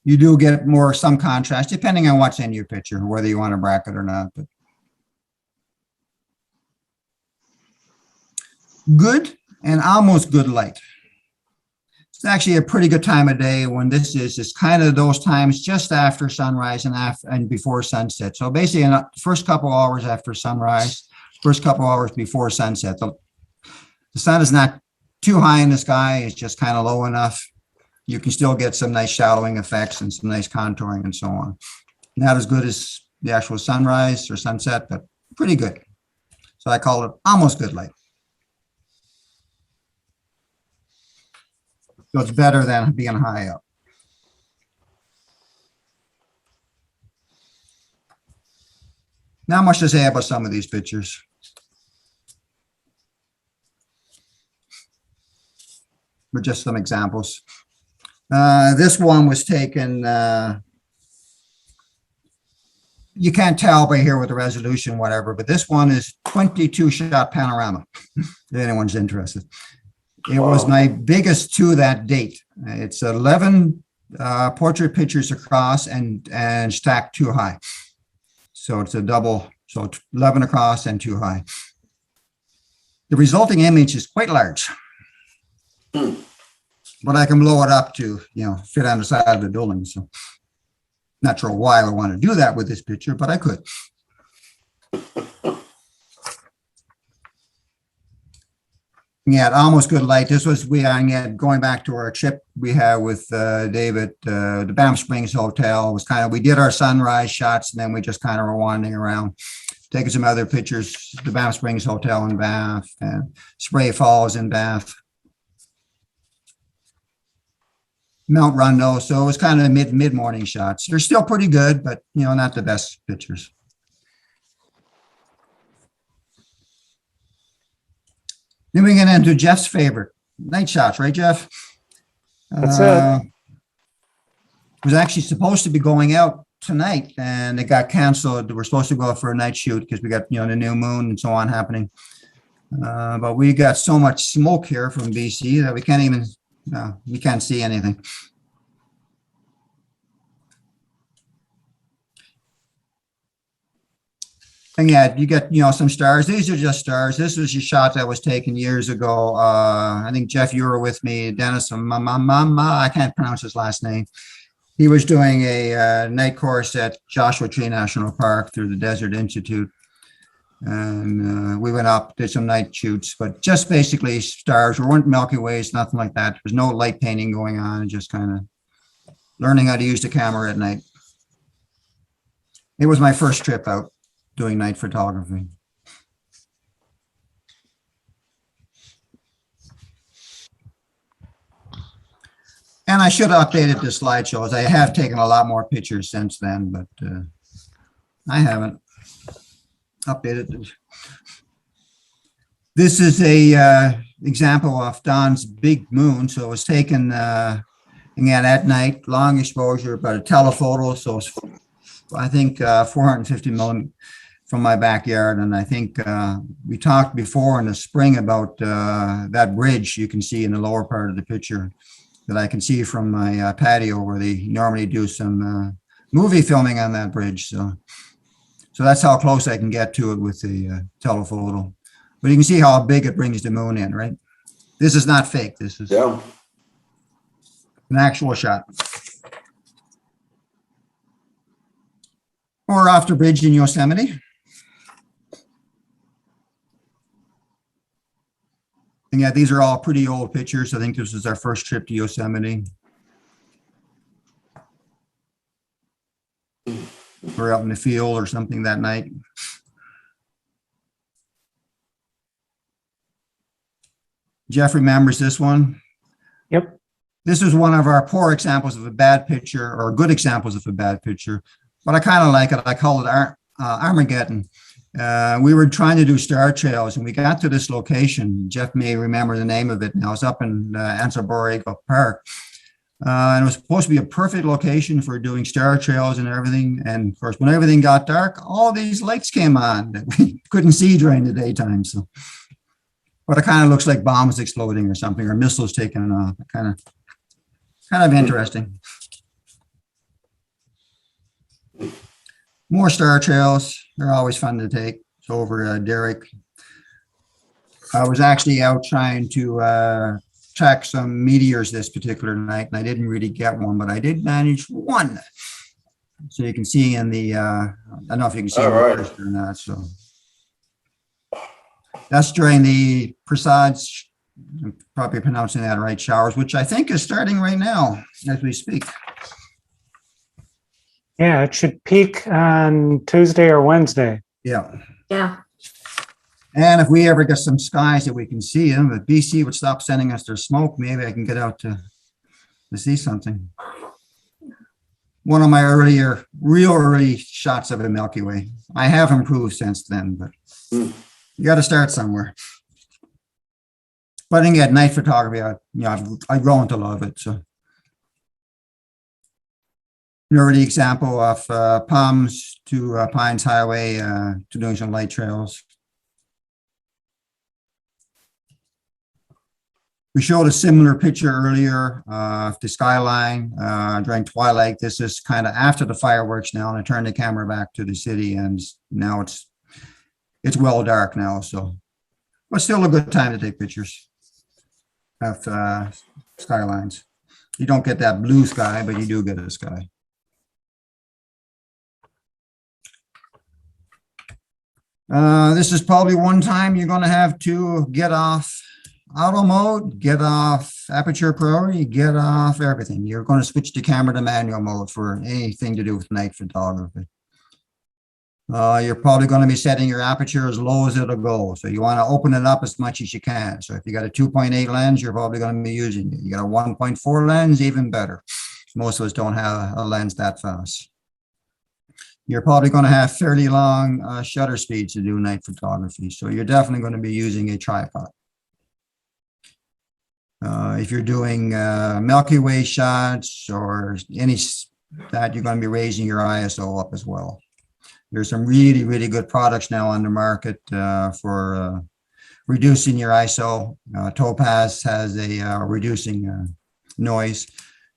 You do get some contrast depending on what's in your picture, whether you want to bracket or not. But good and almost good light. It's actually a pretty good time of day when this is kind of those times just after sunrise and before sunset. So basically in the first couple hours after sunrise, first couple hours before sunset. The sun is not too high in the sky. It's just kind of low enough. You can still get some nice shadowing effects and some nice contouring and so on. Not as good as the actual sunrise or sunset, but pretty good. So I call it almost good light. So it's better than being high up. Not much to say about some of these pictures. with just some examples. This one was taken, you can't tell by here with the resolution, whatever, but this one is 22 shot panorama, if anyone's interested. It was Wow. my biggest to that date. It's 11 portrait pictures across and stacked 2 high. So it's a double, so it's 11 across and 2 high. The resulting image is quite large. But I can blow it up to, fit on the side of the building. So not sure why I would want to do that with this picture, but I could. Yeah, almost good light. This was, going back to our trip we had with David, the Banff Springs Hotel was we did our sunrise shots and then we just kind of were wandering around, taking some other pictures, the Banff Springs Hotel in Banff and Spray Falls in Banff. Mount Rondo, so it was kind of mid-morning shots. They're still pretty good, but not the best pictures. Then we get into Jeff's favorite, night shots, right, Jeff? That's it. It was actually supposed to be going out tonight, and it got canceled. We're supposed to go out for a night shoot because we got the new moon and so on happening. But we got so much smoke here from BC that we can't even. No, you can't see anything. And yeah, you get, some stars. These are just stars. This was a shot that was taken years ago. I think, Jeff, you were with me. Dennis, I can't pronounce his last name. He was doing a night course at Joshua Tree National Park through the Desert Institute. And we went up, did some night shoots, but just basically stars. There weren't Milky Ways, nothing like that. There was no light painting going on, just kind of learning how to use the camera at night. It was my first trip out doing night photography. And I should have updated the slideshows. I have taken a lot more pictures since then, but I haven't updated. This is a example of Don's big moon. So it was taken again at night, long exposure, but a telephoto. So it's, I think 450 millimeter from my backyard. And I think we talked before in the spring about that bridge you can see in the lower part of the picture that I can see from my patio where they normally do some movie filming on that bridge. So that's how close I can get to it with the telephoto. But you can see how big it brings the moon in, right? This is not fake. This is Yeah. an actual shot. Or off the bridge in Yosemite. And yeah, these are all pretty old pictures. I think this is our first trip to Yosemite. We're out in the field or something that night. Jeff remembers this one. Yep. This is one of our poor examples of a bad picture or good examples of a bad picture, but I kind of like it. I call it Armageddon. We were trying to do star trails and we got to this location. Jeff may remember the name of it. Now it's up in Anza Borrego Park. And it was supposed to be a perfect location for doing star trails and everything. And of course, when everything got dark, all these lights came on that we couldn't see during the daytime. So, but it kind of looks like bombs exploding or something, or missiles taking off. Kind of interesting. More star trails. They're always fun to take. It's over Derrick. I was actually out trying to track some meteors this particular night, and I didn't really get one, but I did manage one. So you can see in the, I don't know if you can see All right. it or not. So that's during the Prasad, I'm probably pronouncing that right, showers, which I think is starting right now as we speak. Yeah, it should peak on Tuesday or Wednesday. Yeah. Yeah. And if we ever get some skies that we can see them, if BC would stop sending us their smoke, maybe I can get out to see something. One of my real early shots of the Milky Way. I have improved since then, but you got to start somewhere. But I think at night photography, I've grown to love it. So, an early example of Palms to Pines Highway to doing some light trails. We showed a similar picture earlier of the skyline during twilight. This is kind of after the fireworks now, and I turned the camera back to the city, and now it's well dark now. So, but still a good time to take pictures of skylines. You don't get that blue sky, but you do get a sky. This is probably one time you're going to have to get off auto mode, get off aperture priority, get off everything. You're going to switch the camera to manual mode for anything to do with night photography. You're probably going to be setting your aperture as low as it'll go. So you want to open it up as much as you can. So if you got a 2.8 lens, you're probably going to be using it. You got a 1.4 lens, even better. Most of us don't have a lens that fast. You're probably going to have fairly long shutter speeds to do night photography. So you're definitely going to be using a tripod. If you're doing Milky Way shots or any that, you're going to be raising your ISO up as well. There's some really, really good products now on the market for reducing your ISO. Topaz has a reducing noise.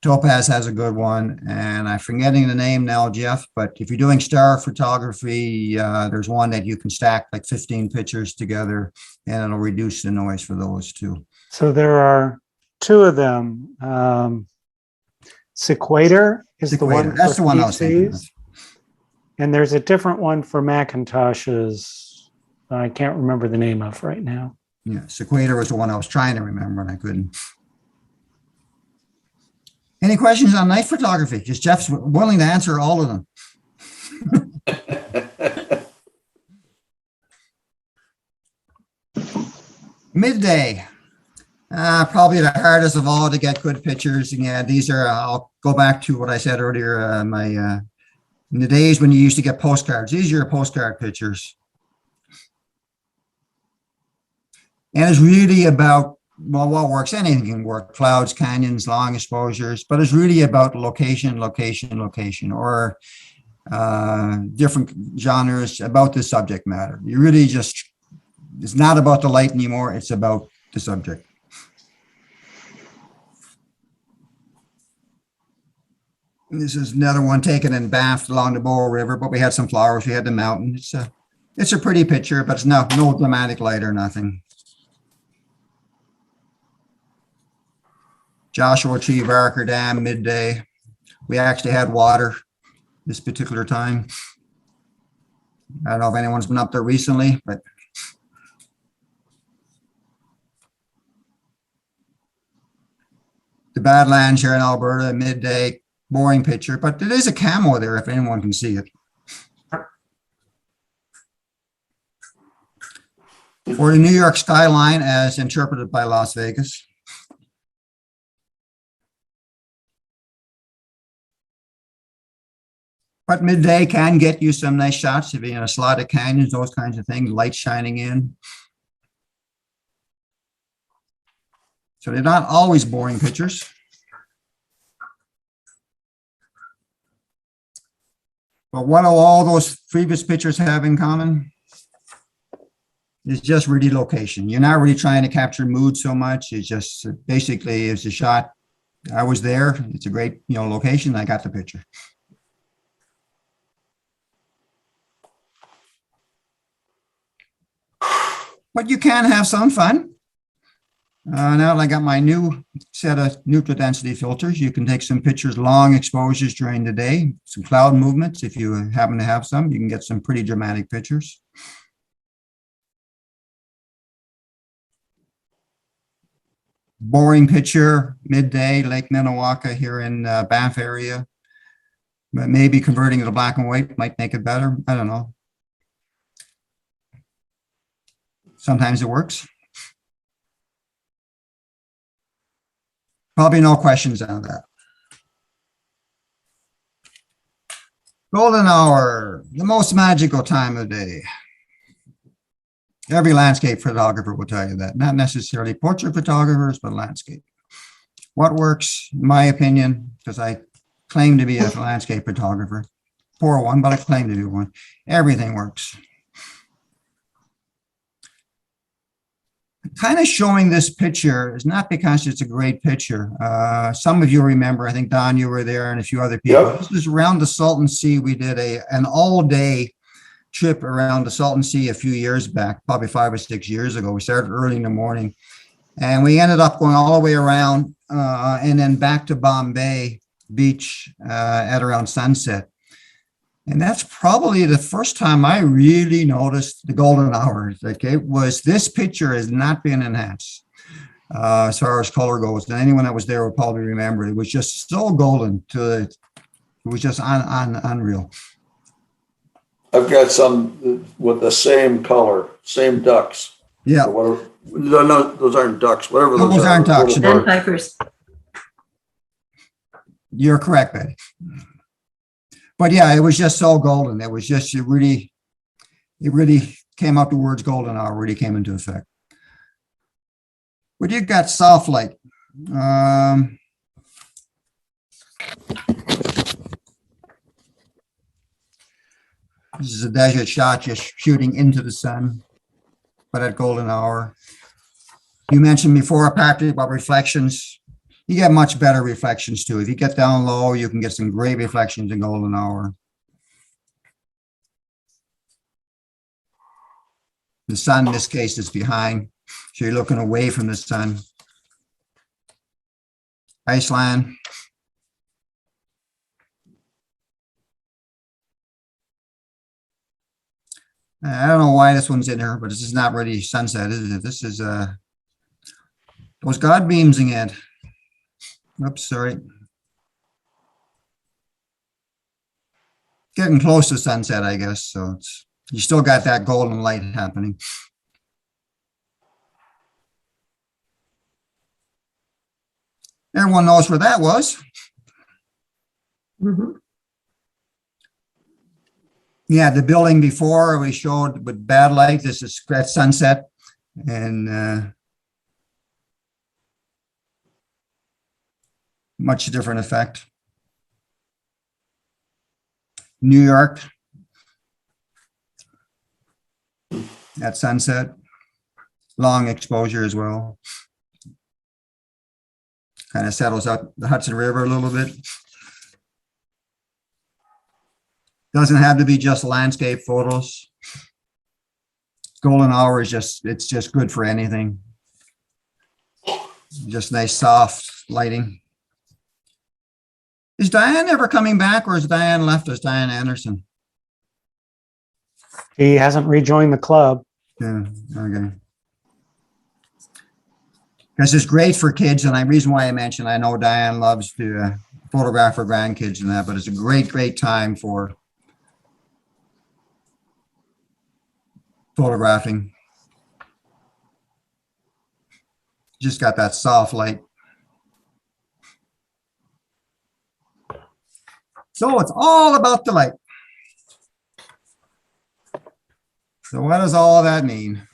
Topaz has a good one, and I'm forgetting the name now, Jeff, but if you're doing star photography, there's one that you can stack like 15 pictures together, and it'll reduce the noise for those too. So there are two of them. Sequator is the one. That's the one I was thinking of. PCs, and there's a different one for Macintoshes. I can't remember the name of right now. Yeah, Sequator was the one I was trying to remember and I couldn't. Any questions on night photography? Because Jeff's willing to answer all of them. Midday. Probably the hardest of all to get good pictures. And yeah, these are, I'll go back to what I said earlier, in the days when you used to get postcards. These are your postcard pictures. And it's really about, well, what works? Anything can work. Clouds, canyons, long exposures, but it's really about location, location, location, or different genres about the subject matter. You really just, it's not about the light anymore. It's about the subject. And this is another one taken in Banff along the Bow River, but we had some flowers. We had the mountain. It's a pretty picture, but it's no dramatic light or nothing. Joshua Tree Barker Dam, midday. We actually had water this particular time. I don't know if anyone's been up there recently, but the Badlands here in Alberta, midday, boring picture, but there is a camo there if anyone can see it. For the New York skyline as interpreted by Las Vegas. But midday can get you some nice shots if you're in a slot of canyons, those kinds of things, light shining in. So they're not always boring pictures. But what do all those previous pictures have in common? It's just really location. You're not really trying to capture mood so much. It's just basically it's a shot. I was there. It's a great, location. I got the picture. But you can have some fun. Now that I got my new set of neutral density filters, you can take some pictures, long exposures during the day, some cloud movements. If you happen to have some, you can get some pretty dramatic pictures. Boring picture, midday, Lake Minnewaca here in Banff area. But maybe converting it to black and white might make it better. I don't know. Sometimes it works. Probably no questions on that. Golden hour, the most magical time of day. Every landscape photographer will tell you that, not necessarily portrait photographers, but landscape. What works, in my opinion, because I claim to be a landscape photographer, poor one, but I claim to be one. Everything works. Kind of showing this picture is not because it's a great picture. Some of you remember, I think Don, you were there, and a few other people. Yep. This is around the Salton Sea. We did an all-day trip around the Salton Sea a few years back, probably 5 or 6 years ago. We started early in the morning, and we ended up going all the way around and then back to Bombay Beach at around sunset. And that's probably the first time I really noticed the golden hours. Like, it was, this picture has not been enhanced as far as color goes. And anyone that was there will probably remember it. It was just so golden it was just unreal. I've got some with the same color, same ducks. Yeah. Or whatever. No, those aren't ducks, whatever those Those are. aren't ducks. Little birds. Sandpipers. You're correct, Betty. But yeah, it was just so golden. It was just, it really came out, the words golden hour really came into effect. But you got soft light. This is a desert shot, just shooting into the sun, but at golden hour. You mentioned before, Patrick, about reflections. You get much better reflections too. If you get down low, you can get some great reflections in golden hour. The sun, in this case, is behind, so you're looking away from the sun. Iceland. I don't know why this one's in here, but this is not really sunset, is it? This is those God beams again. Oops, sorry. Getting close to sunset, I guess. So it's, you still got that golden light happening. Everyone knows where that was. Mhm. Yeah, the building before we showed with bad light, this is at sunset. And much different effect. New York at sunset, long exposure as well. Kind of settles out the Hudson River a little bit. Doesn't have to be just landscape photos. Golden hour is just, it's just good for anything. Just nice soft lighting. Is Diane ever coming back, or is Diane left as Diane Anderson? He hasn't rejoined the club. Yeah, okay. Because it's great for kids, and the reason why I mentioned, I know Diane loves to photograph her grandkids and that, but it's a great, great time for photographing. Just got that soft light. So it's all about the light. So what does all that mean?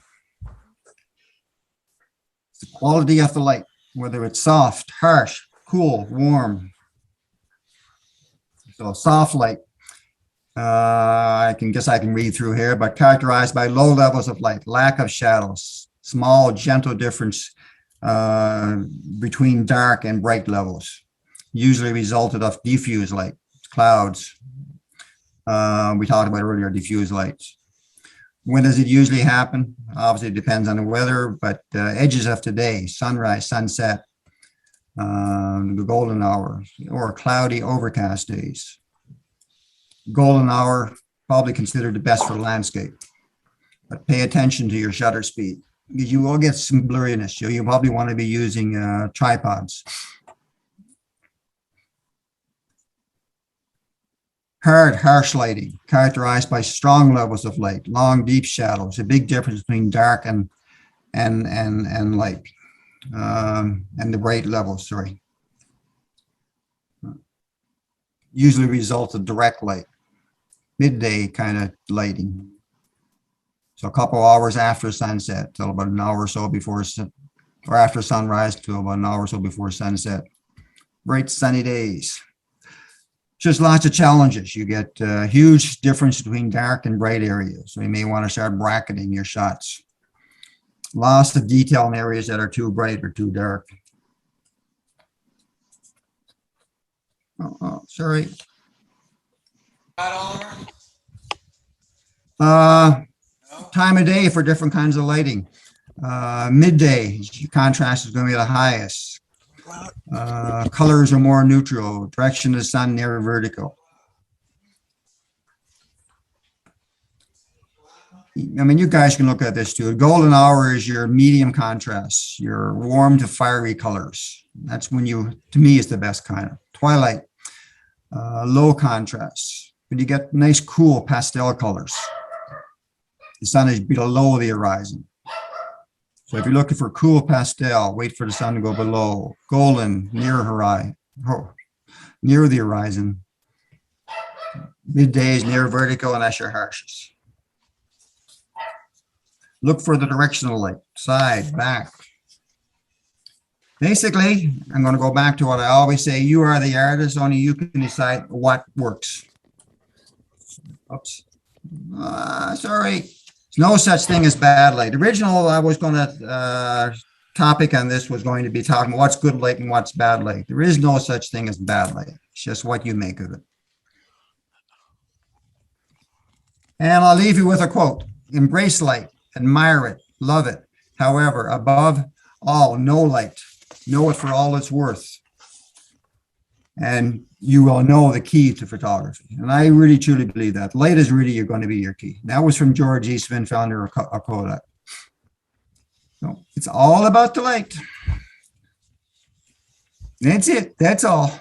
It's the quality of the light, whether it's soft, harsh, cool, warm. So soft light. I can read through here, but characterized by low levels of light, lack of shadows, small, gentle difference between dark and bright levels, usually resulted of diffuse light, clouds. We talked about earlier, diffuse lights. When does it usually happen? Obviously, it depends on the weather, but edges of today, sunrise, sunset, the golden hour, or cloudy, overcast days. Golden hour, probably considered the best for landscape, but pay attention to your shutter speed, because you will get some blurriness. So you probably want to be using tripods. Hard, harsh lighting, characterized by strong levels of light, long, deep shadows, a big difference between dark and light, and the bright levels, sorry. Usually results of direct light, midday kind of lighting. So a couple hours after sunset till about an hour or so before, or after sunrise till about an hour or so before sunset. Bright sunny days. Just lots of challenges. You get a huge difference between dark and bright areas. So you may want to start bracketing your shots. Lots of detail in areas that are too bright or too dark. Sorry. Time of day for different kinds of lighting. Midday, contrast is going to be the highest. Colors are more neutral. Direction of the sun near vertical. I mean, you guys can look at this too. Golden hour is your medium contrast, your warm to fiery colors. That's when you, to me, is the best kind of. Twilight, low contrast. When you get nice, cool pastel colors. The sun is below the horizon. So if you're looking for cool pastel, wait for the sun to go below. Golden, near horizon, near the horizon. Midday is near vertical, and that's your harshest. Look for the directional light, side, back. Basically, I'm going to go back to what I always say. You are the artist, only you can decide what works. Oops. Sorry. There's no such thing as bad light. Original, I was going to, topic on this was going to be talking about what's good light and what's bad light. There is no such thing as bad light. It's just what you make of it. And I'll leave you with a quote. Embrace light, admire it, love it. However, above all, know light. Know it for all it's worth. And you will know the key to photography. And I really, truly believe that. Light is really going to be your key. That was from George Eastman, founder of Kodak. So it's all about the light. That's it. That's all.